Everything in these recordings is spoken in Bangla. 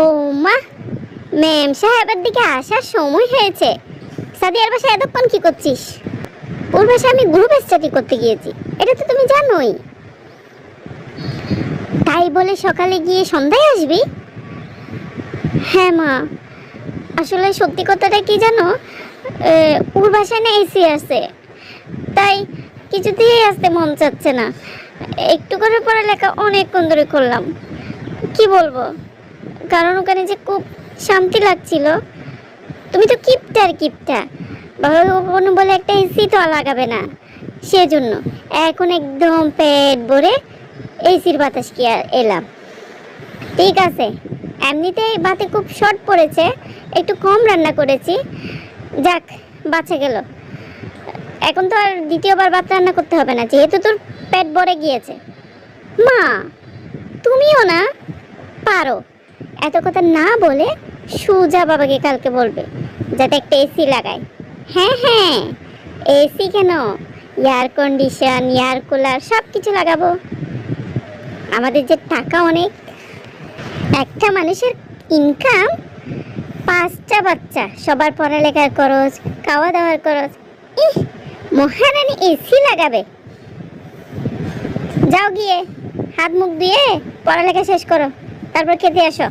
ও মা, ম্যাম সাহেবের দিকে আসার সময় হয়েছে। সাদিয়ার বাসায় এতক্ষণ কি করছিস? ওর বাসায় আমি গ্রুপ স্টাডি করতে গিয়েছি, এটা তো তুমি জানোই। তাই বলে সকালে গিয়ে সন্ধ্যায় আসবি? হ্যাঁ মা, আসলে সত্যি কথাটা কি জানো, ওর বাসায় না এসি আছে, তাই কিছুতেই আসতে মন চাচ্ছে না। একটু করে পড়ালেখা অনেকক্ষণ ধরে করলাম, কি বলবো, কারণ ওখানে যে খুব শান্তি লাগছিল। তুমি তো কিপটা কিপটা, বাবা কোনো বলে একটা এসি তো লাগাবে না, সেজন্য এখন একদম পেট ভরে এসির বাতাস কি এলাম। ঠিক আছে, এমনিতেই ভাতে খুব শর্ট পড়েছে, একটু কম রান্না করেছি, যাক বাঁচা গেল। এখন তো আর দ্বিতীয়বার ভাত রান্না করতে হবে না, যেহেতু তোর পেট ভরে গিয়েছে। মা, তুমিও না পারো, এত কথা না বলে সুজা বাবাকে কালকে বলবে যাতে একটা এসি লাগায়। হ্যাঁ হ্যাঁ, এসি কেন, এয়ার কন্ডিশন, এয়ার কুলার সব কিছু লাগাবো। আমাদের যে টাকা অনেক, একটা মানুষের ইনকাম 5টা বাচ্চা, সবার পড়ালেখার খরচ, খাওয়া দাওয়ার খরচ। ইহ, মহারানী এসি লাগাবে। যাও গিয়ে হাত মুখ দিয়ে পড়ালেখা শেষ করো, তারপর খেতে আসো।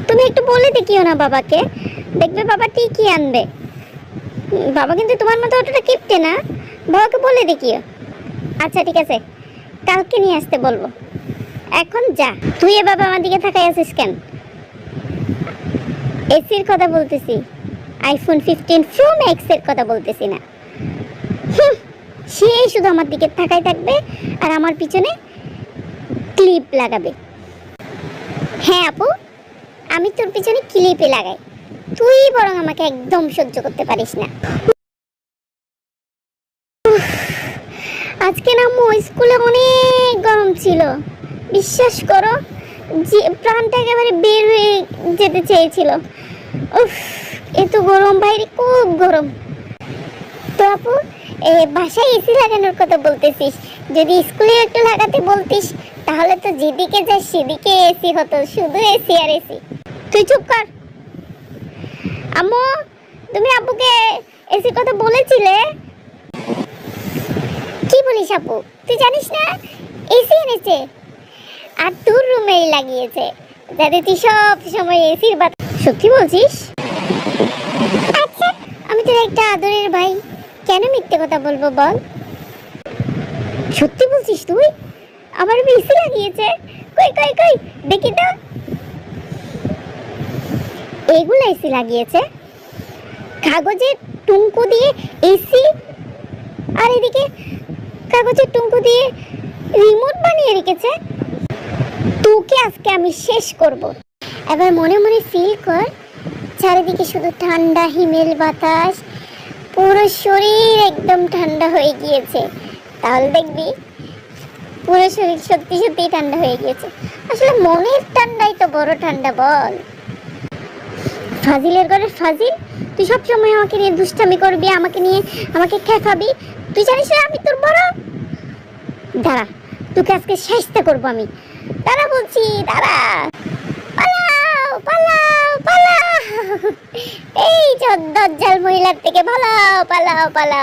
তুমি একটু বলে দেখিও না বাবাকে, দেখবে বাবা ঠিকই আনবে। বাবা কিন্তু তোমার মতো অতটা কিপটে না, বাবাকে বলে দেখিও। আচ্ছা ঠিক আছে, কালকে নিয়ে আসতে বলবো। এখন যা, তুই এ বাবা আমার দিকে তাকাই আছিস কেন? এসির কথা বলতেছি, আইফোন 15 প্রো ম্যাক্স এর কথা বলতেছি না। সে শুধু আমার দিকে তাকাই থাকবে আর আমার পিছনে ক্লিপ লাগাবে। হ্যাঁ আপু, আমি তোর পিছনে ক্লিপে লাগাই, তুই বরং আমাকে একদম সহ্য করতে পারিস না। আজকে না স্কুলে অনেক গরম ছিল, বিশ্বাস করো, যে প্রাণটা একেবারে বের হয়ে যেতে চেয়েছিল। উফ, এত গরম, বাইরে খুব গরম। তো আপু, বাসায় এসি লাগানোর কথা বলতেছিস, যদি স্কুলে একটু লাগাতে বলতিস তাহলে তো যেদিকে যাস সেদিকে এসি হতো, শুধু এসি আর এসি। তুই চুপ কর। আম্মু, তুমি আব্বুকে এসির কথা বলেছিলে? কি বলিস আপু, তুই জানিস না এসি এনেছে আর তোর রুমেই লাগিয়েছে, যাতে তুই সব সময় এসির বাতাস। সত্যি বলছিস? আচ্ছা, আমি তোর একটা আদরের ভাই, কেন মিথ্যে কথা বলবো বল? সত্যি বলছিস তুই? আমার এসি লাগিয়েছে? কই কই কই দেখি তো। এগুলো এসি লাগিয়েছে, কাগজের টুঙ্কু দিয়ে এসি, আর এদিকে কাগজের টুঙ্কু দিয়ে রিমোট বানিয়ে রেখেছে। তোকে আজকে আমি শেষ করব। এবার মনে মনে ফিল কর, চারিদিকে শুধু ঠান্ডা হিমেল বাতাস, পুরো শরীর একদম ঠান্ডা হয়ে গিয়েছে। তাহলে দেখবি পুরো শরীর সত্যি সত্যি ঠান্ডা হয়ে গিয়েছে। আসলে মনের ঠান্ডাই তো বড় ঠান্ডা বল। ফাজিলের ঘরের ফাজিল, তুই সব সময় আমাকে নিয়ে দুষ্টামি করবি, আমাকে খেপাবি। তুই জানিস না আমি তোর বড়? দাঁড়া, তোকে আজকে শেষটা করবো আমি। দাঁড়া বলছি, দাঁড়া। পালাও পালাও পালাও, এই দজ্জাল মহিলার থেকে পালাও পালাও পালাও।